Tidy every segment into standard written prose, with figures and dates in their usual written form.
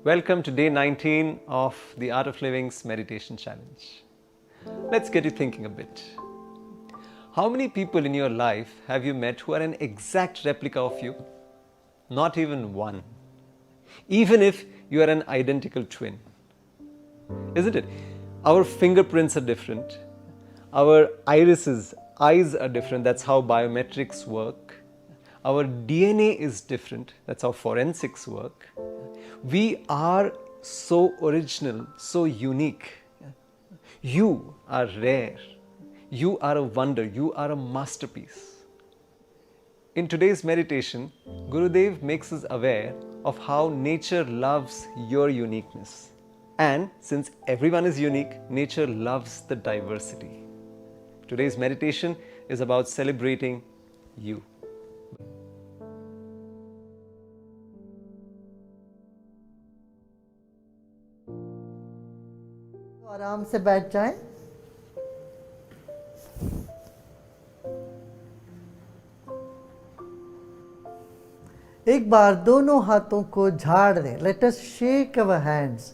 Welcome to day 19 of the Art of Living's Meditation Challenge. Let's get you thinking a bit. How many people in your life have you met who are an exact replica of you? Not even one. Even if you are an identical twin. Isn't it? Our fingerprints are different. Our eyes are different. That's how biometrics work. Our DNA is different. That's how forensics work. We are so original, so unique. You are rare. You are a wonder. You are a masterpiece. In today's meditation, Gurudev makes us aware of how nature loves your uniqueness. And since everyone is unique, nature loves the diversity. Today's meditation is about celebrating you. आराम से बैठ जाएं। एक बार दोनों हाथों को झाड़ दें। लेट अस शेक अवर हैंड्स।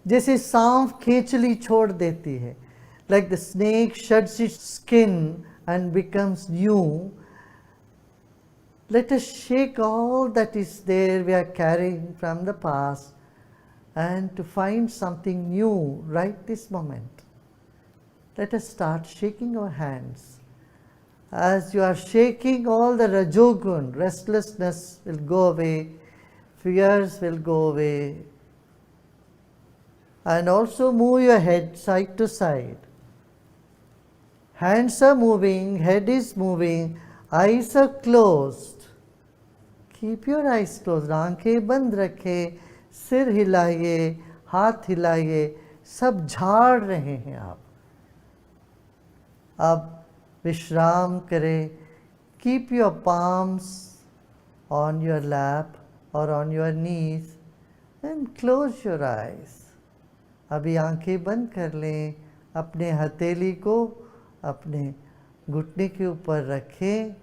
जैसे सांप खेचली छोड़ देती है, like the snake shades it's skin and becomes new. Let us shake all that is there we are carrying from the past and to find something new right this moment. Let us start shaking our hands. As you are shaking, all the rajogun, restlessness will go away, fears will go away. And also move your head side to side. Hands are moving, head is moving, eyes are closed. Keep your eyes closed. आंखें बंद रखें, सिर हिलाइए, हाथ हिलाइए, सब झाड़ रहे हैं आप. अब विश्राम करें. Keep your palms on your lap or on your knees and close your eyes. अभी आंखें बंद कर लें. अपने हथेली को अपने घुटने के ऊपर रखें.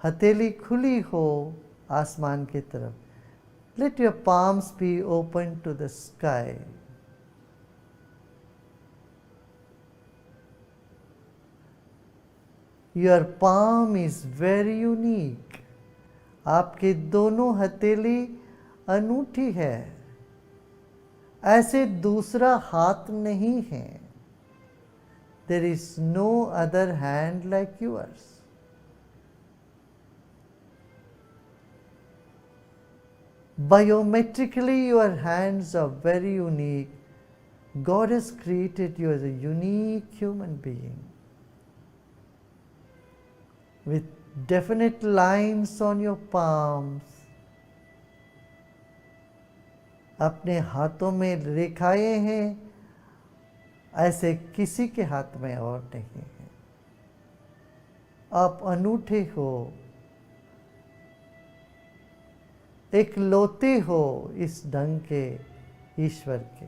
हथेली खुली हो आसमान की तरफ. Let your palms be open to the sky. Your palm is very unique. आपके दोनों हथेली अनूठी है. ऐसे दूसरा हाथ नहीं है. There is no other hand like yours. Biometrically, your hands are very unique. God has created you as a unique human being with definite lines on your palms. अपने हाथों में रेखाएं हैं, ऐसे किसी के हाथ में और नहीं है. आप अनूठे हो, एकलौते हो इस ढंग के ईश्वर के.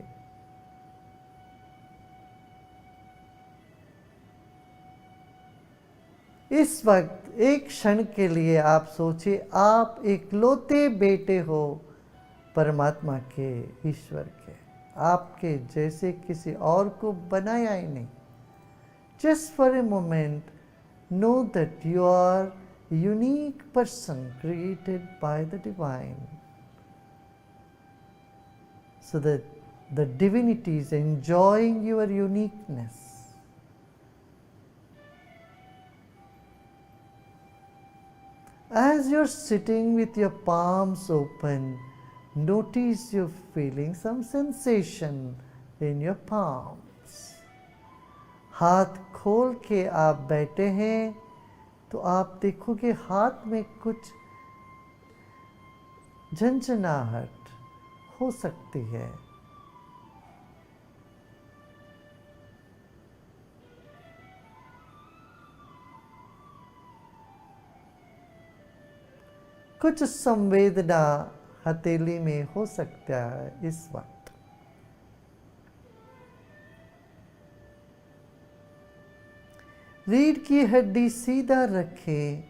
इस वक्त एक क्षण के लिए आप सोचिए, आप एकलौते बेटे हो परमात्मा के, ईश्वर के. आपके जैसे किसी और को बनाया ही नहीं. Just for a moment know that you are unique person created by the divine, so that the divinity is enjoying your uniqueness. As you're sitting with your palms open, notice you're feeling some sensation in your palms. हाथ खोल के आप बैठे हैं तो आप देखोगे हाथ में कुछ झंझनाहट हो सकती है. कुछ संवेदना हथेली में हो सकता है इस वक्त. रीढ़ की हड्डी सीधा रखें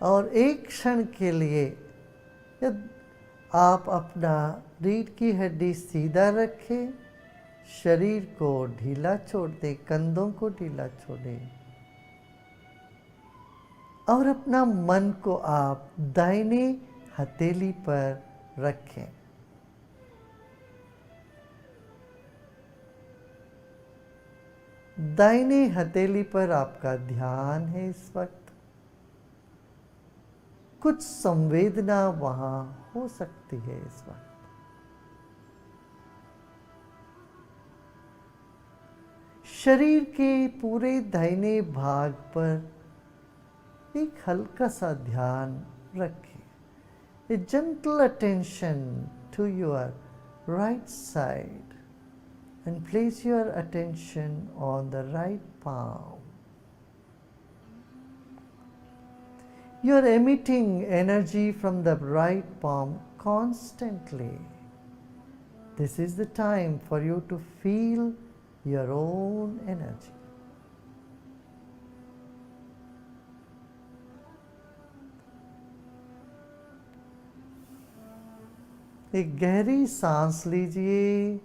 और एक क्षण के लिए यदि आप अपना रीढ़ की हड्डी सीधा रखें, शरीर को ढीला छोड़ दें, कंधों को ढीला छोड़ें और अपना मन को आप दाहिने हथेली पर रखें। दाहिने हथेली पर आपका ध्यान है इस वक्त। कुछ संवेदना वहां हो सकती है इस वक्त। शरीर के पूरे दाहिने भाग पर एक हल्का सा ध्यान रखें। A gentle attention to your right side and place your attention on the right palm. You are emitting energy from the right palm constantly. This is the time for you to feel your own energy. एक गहरी सांस लीजिए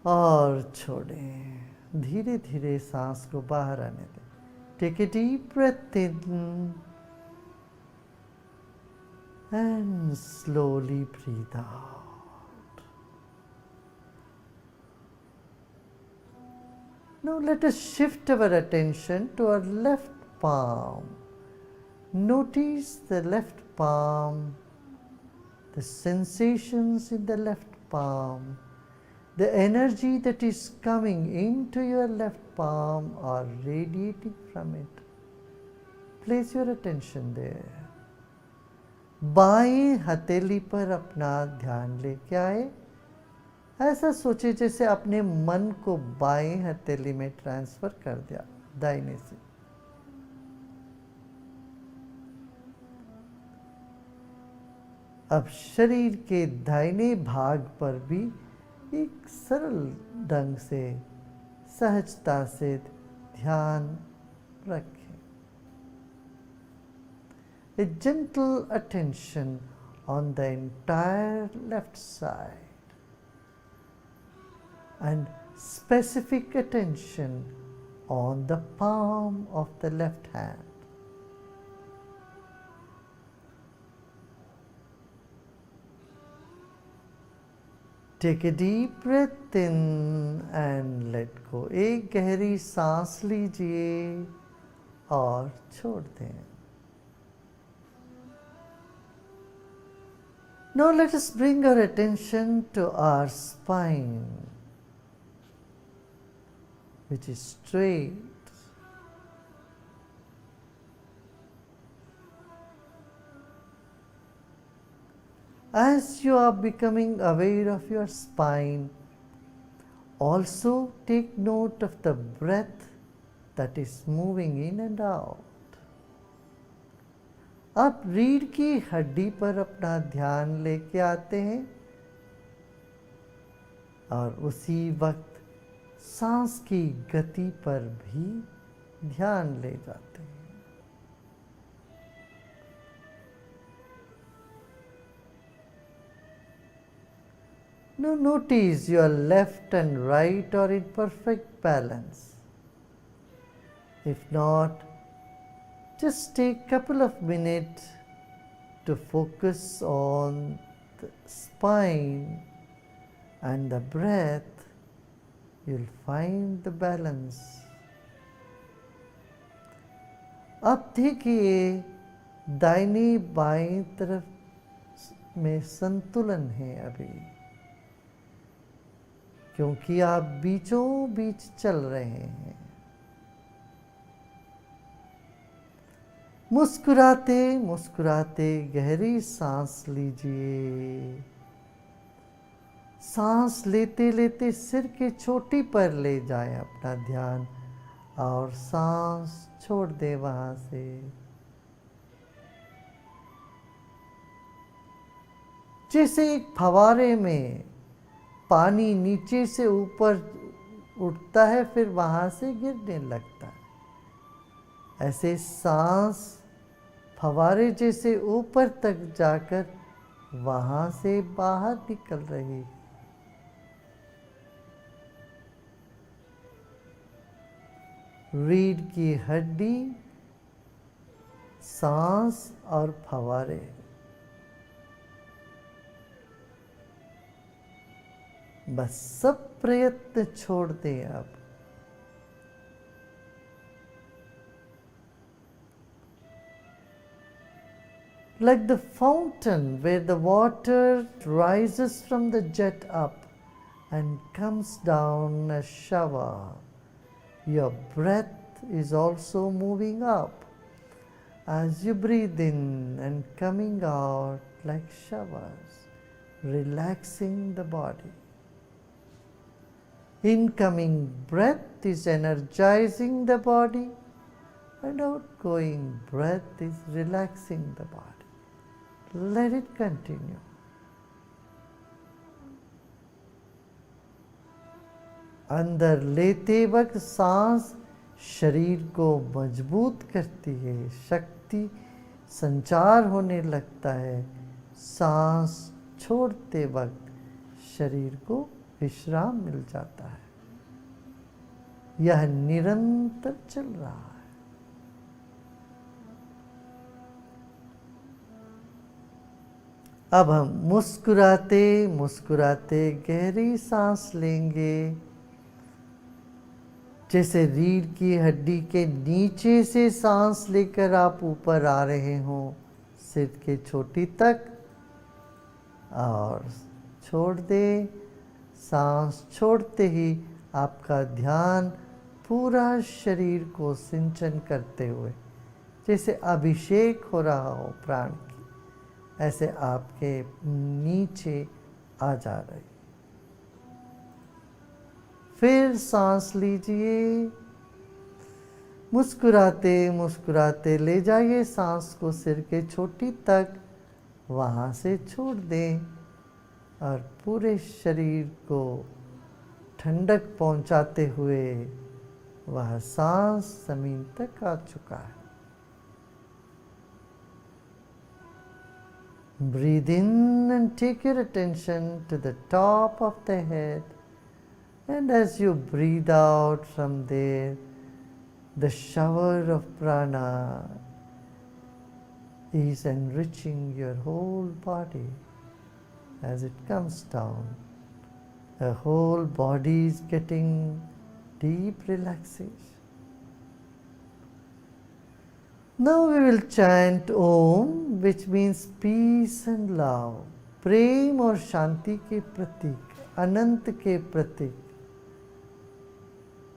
और छोड़ें। धीरे धीरे सांस को बाहर आने दें। Take a deep breath in and slowly breathe out. Now let us shift our attention to our left palm. Notice the left palm, the sensations in the left palm, the energy that is coming into your left palm or radiating from it. Place your attention there. बाएं हथेली पर अपना ध्यान लेके आए। ऐसा सोचे जैसे अपने मन को बाएं हथेली में ट्रांसफर कर दिया दाहिने से। अब शरीर के दाहिने भाग पर भी एक सरल ढंग से सहजता से ध्यान रखें। A gentle attention on the entire left side and specific attention on the palm of the left hand. Take a deep breath in and let go. एक गहरी सांस लीजिए और छोड़ दें। Now let us bring our attention to our spine, which is straight. As you are becoming aware of your spine, also take note of the breath that is moving in and out. आप रीढ़ की हड्डी पर अपना ध्यान लेके आते हैं और उसी वक्त सांस की गति पर भी ध्यान ले जाते हैं। Now notice your left and right are in perfect balance. If not, just take a couple of minutes to focus on the spine and the breath. You'll find the balance. अब देखिए दाहिनी बाईं तरफ में संतुलन है अभी, क्योंकि आप बीचों बीच चल रहे हैं। मुस्कुराते मुस्कुराते गहरी सांस लीजिए। सांस लेते लेते सिर के चोटी पर ले जाएं अपना ध्यान और सांस छोड़ दें वहां से। जैसे एक फवारे में पानी नीचे से ऊपर उठता है फिर वहां से गिरने लगता है, ऐसे सांस फवारे जैसे ऊपर तक जाकर वहां से बाहर निकल रही है। रीढ़ की हड्डी, सांस और फवारे, बस सब प्रयत्न छोड़ दें अब। Like the fountain where the water rises from the jet up and comes down a shower, your breath is also moving up as you breathe in and coming out like showers, relaxing the body. Incoming breath is energizing the body, and outgoing breath is relaxing the body. Let it continue. अंदर लेते वक्त सांस शरीर को मजबूत करती है, शक्ति संचार होने लगता है। सांस छोड़ते वक्त शरीर को विश्राम मिल जाता है। यह निरंतर चल रहा है। अब हम मुस्कुराते मुस्कुराते गहरी सांस लेंगे, जैसे रीढ़ की हड्डी के नीचे से सांस लेकर आप ऊपर आ रहे हो सिर के चोटी तक, और छोड़ दे। सांस छोड़ते ही आपका ध्यान पूरा शरीर को सिंचन करते हुए, जैसे अभिषेक हो रहा हो प्राण की, ऐसे आपके नीचे आ जा रही। फिर सांस लीजिए, मुस्कुराते मुस्कुराते ले जाइए सांस को सिर के चोटी तक, वहाँ से छोड़ दें और पूरे शरीर को ठंडक पहुँचाते हुए वह सांस जमीन तक आ चुका है। Breathe in and take your attention to the top of the head, and as you breathe out from there, the shower of prana is enriching your whole body as it comes down. The whole body is getting deep relaxation. Now we will chant Om, which means peace and love, प्रेम और शांति के प्रतीक, अनंत के प्रतीक,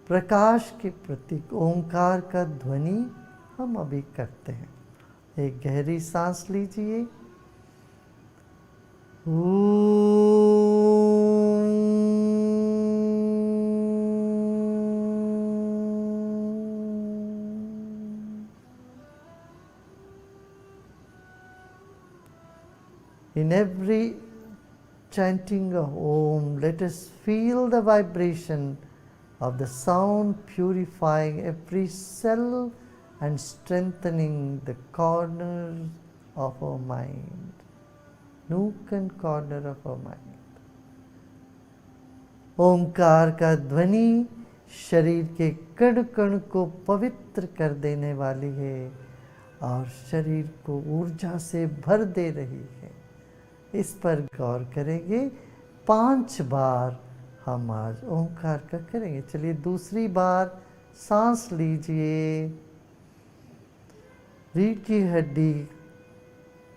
प्रकाश के प्रतीक ओंकार का ध्वनि हम अभी करते हैं। एक गहरी सांस लीजिए। In every chanting of Om, let us feel the vibration of the sound purifying every cell and strengthening the corners of our mind, nook and corner of our mind. ओंकार का ध्वनि शरीर के कण कण को पवित्र कर देने वाली है और शरीर को ऊर्जा से भर दे रही है। इस पर गौर करेंगे। 5 बार हम आज ओंकार का करेंगे। चलिए दूसरी बार सांस लीजिए। रीढ़ की हड्डी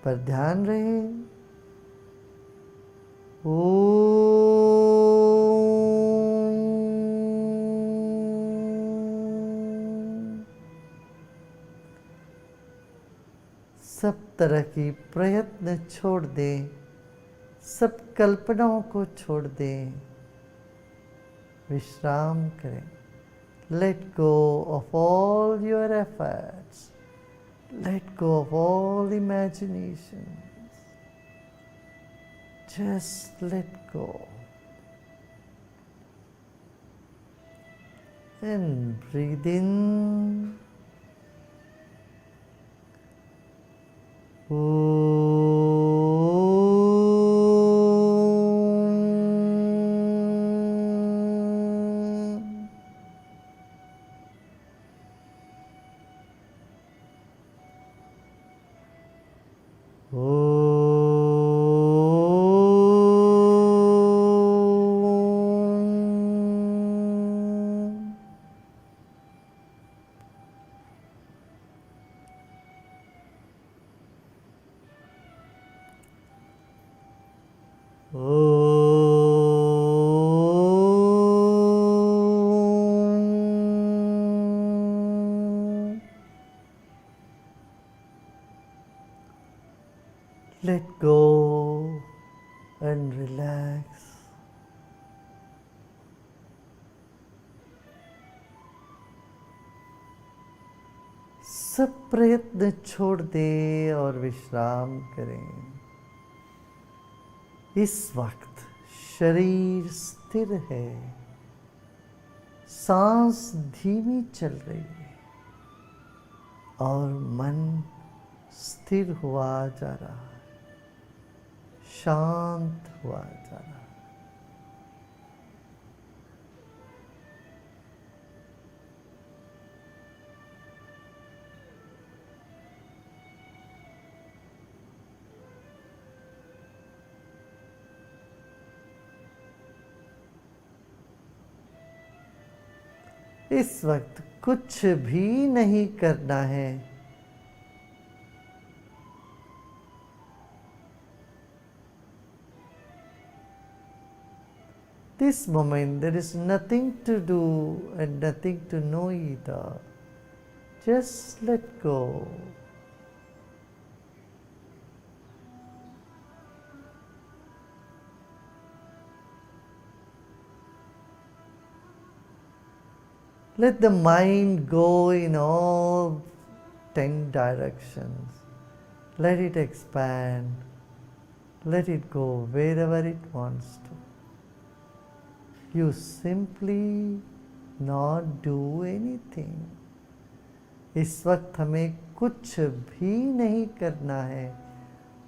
पर ध्यान रहे। सब तरह की प्रयत्न छोड़ दें, सब कल्पनाओं को छोड़ दें, विश्राम करें। Let go of all your efforts. Let go of all imaginations. Just let go. And breathe in Let go and relax. सब प्रयत्न छोड़ दे और विश्राम करें। इस वक्त शरीर स्थिर है, सांस धीमी चल रही है और मन स्थिर हुआ जा रहा है, शांत हुआ जा रहा है। इस वक्त कुछ भी नहीं करना है। This moment there is nothing to do and nothing to know either. Just let go. Let the mind go in all 10 directions. Let it expand. Let it go wherever it wants to. You simply not do anything. इस वक्त हमें कुछ भी नहीं करना है।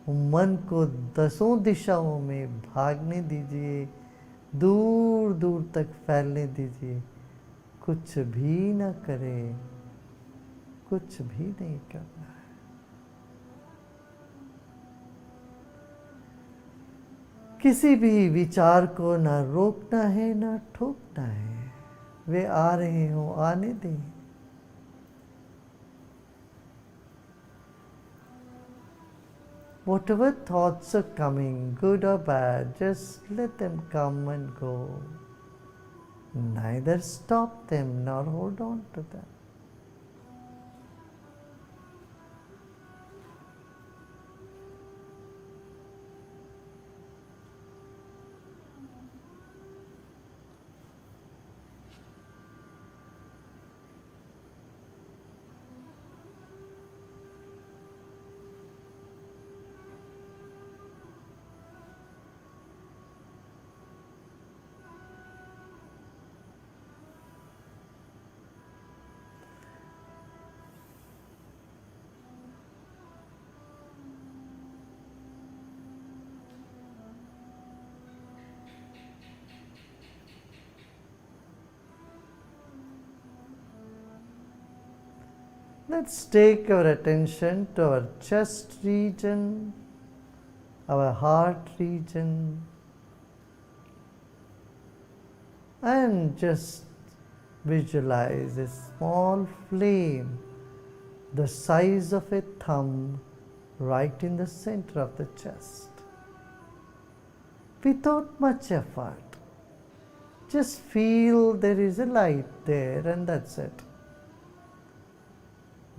मन को 10 दिशाओं में भागने दीजिए, दूर दूर तक फैलने दीजिए। कुछ भी न करें, कुछ भी नहीं करना है। किसी भी विचार को न रोकना है न ठोकना है। वे आ रहे हो, आने दें। Whatever thoughts are coming, good or bad, just let them come and go. Neither stop them nor hold on to them. Let's take our attention to our chest region, our heart region, and just visualize a small flame the size of a thumb right in the center of the chest. Without much effort, just feel there is a light there and that's it.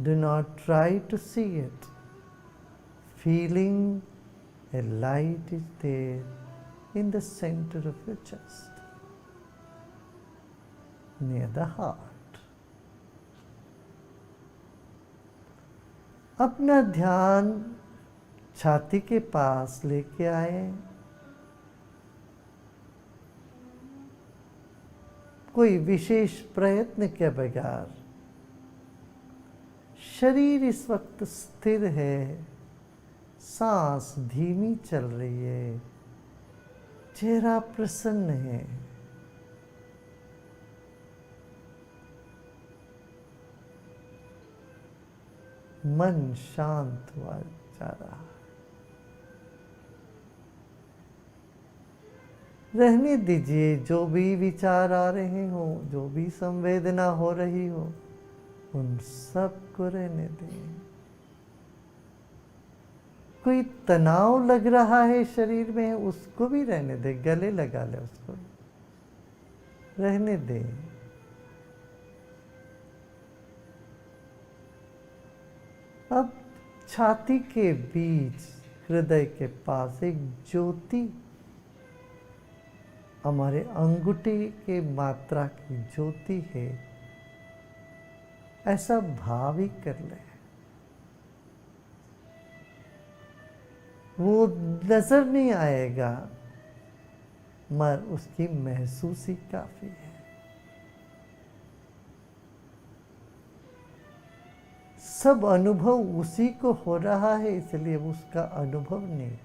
Do not try to see it. Feeling a light is there in the center of your chest, near the heart. अपना ध्यान छाती के पास लेके आए। कोई विशेष प्रयत्न के बगैर शरीर इस वक्त स्थिर है, सांस धीमी चल रही है, चेहरा प्रसन्न है। मन शांत हुआ जा रहा है। रहने दीजिए, जो भी विचार आ रहे हो, जो भी संवेदना हो रही हो, उन सब को रहने दें। कोई तनाव लग रहा है शरीर में, उसको भी रहने दे, गले लगा ले, उसको रहने दे। अब छाती के बीच, हृदय के पास एक ज्योति, हमारे अंगूठी के मात्रा की ज्योति है, ऐसा भाव ही कर ले। वो नजर नहीं आएगा, मगर उसकी महसूसी काफी है। सब अनुभव उसी को हो रहा है, इसलिए उसका अनुभव नहीं।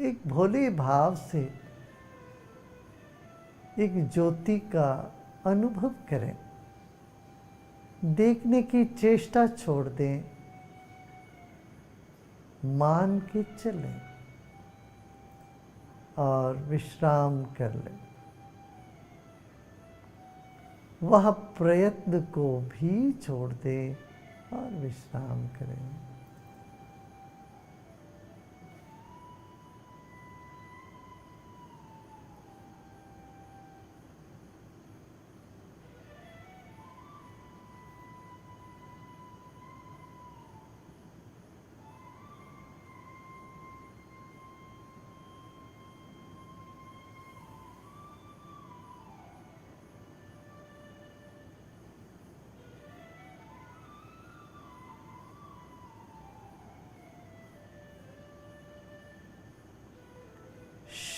एक भोले भाव से एक ज्योति का अनुभव करें, देखने की चेष्टा छोड़ दें, मान के चलें और विश्राम कर लें। वह प्रयत्न को भी छोड़ दें और विश्राम करें।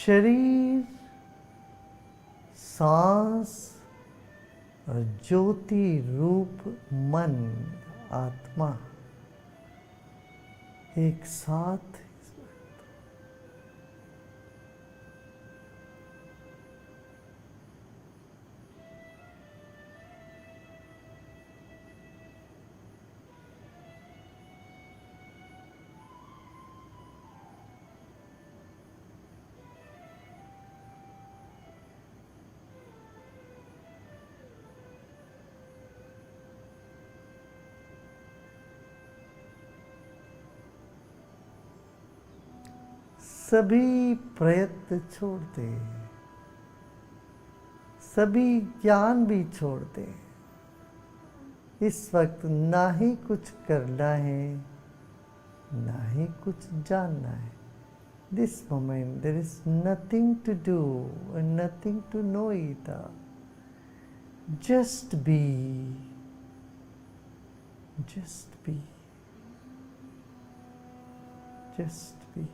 शरीर, सांस और ज्योति रूप मन, आत्मा एक साथ सभी प्रयत्न छोड़ दे, सभी ज्ञान भी छोड़ दे। इस वक्त ना ही कुछ करना है, ना ही कुछ जानना है। This moment there is nothing to do and nothing to know either. Just be. Just be. Just be.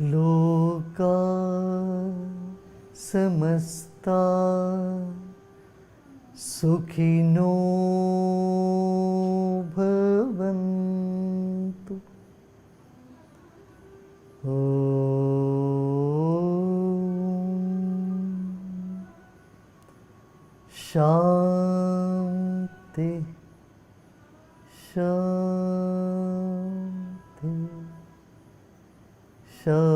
लोका समस्ता सुखिनो भवन्तु। शांति शांति शांति।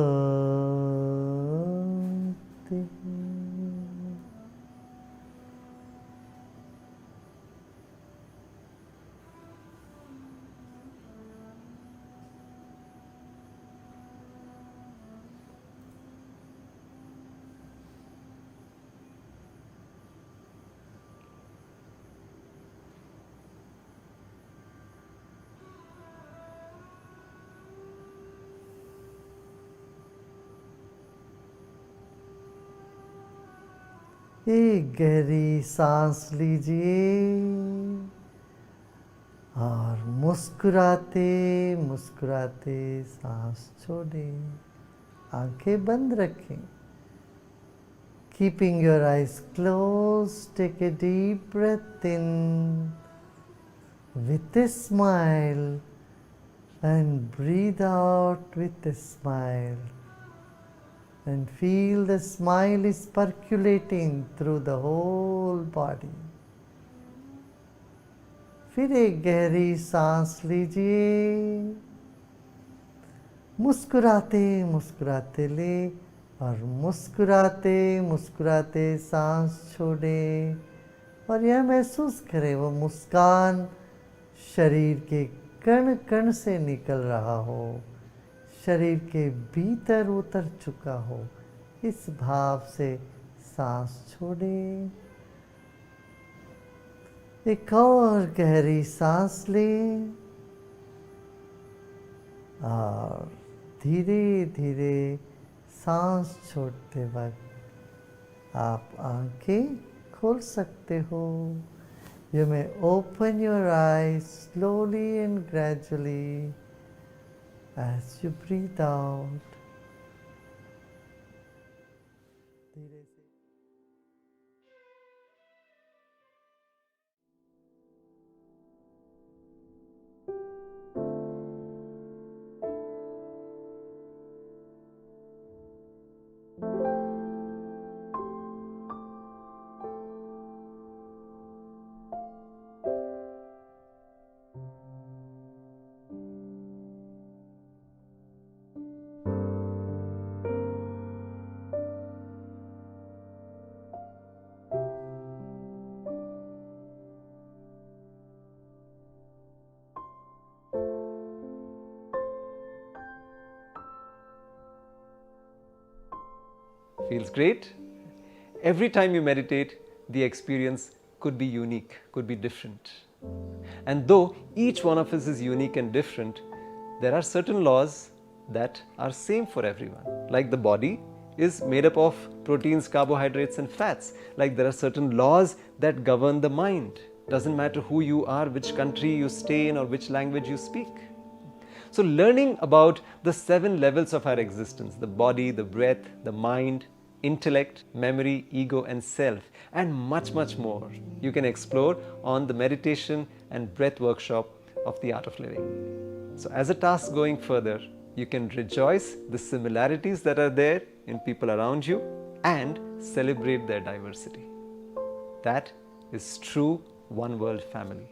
एक गहरी सांस लीजिए और मुस्कुराते मुस्कुराते सांस छोड़ें। आंखें बंद रखें। Keeping your eyes closed, take a deep breath in with a smile and breathe out with a smile. And feel the smile is percolating through the whole body. फिर एक गहरी सांस लीजिए, मुस्कुराते मुस्कुराते ले और मुस्कुराते मुस्कुराते सांस छोड़ें और यह महसूस करें वो मुस्कान शरीर के कण कण से निकल रहा हो, शरीर के भीतर उतर चुका हो। इस भाव से सांस छोड़ें। एक और गहरी सांस लें और धीरे धीरे सांस छोड़ते वक्त आप आंखें खोल सकते हो। You may open your eyes slowly and gradually as you breathe out. धीरे से Feels great? Every time you meditate, the experience could be unique, could be different. And though each one of us is unique and different, there are certain laws that are same for everyone. Like the body is made up of proteins, carbohydrates and fats. Like there are certain laws that govern the mind. Doesn't matter who you are, which country you stay in or which language you speak. So learning about the 7 levels of our existence, the body, the breath, the mind, intellect, memory, ego and self, and much, much more, you can explore on the meditation and breath workshop of the Art of Living. So as a task going further, you can rejoice the similarities that are there in people around you and celebrate their diversity. That is true one world family.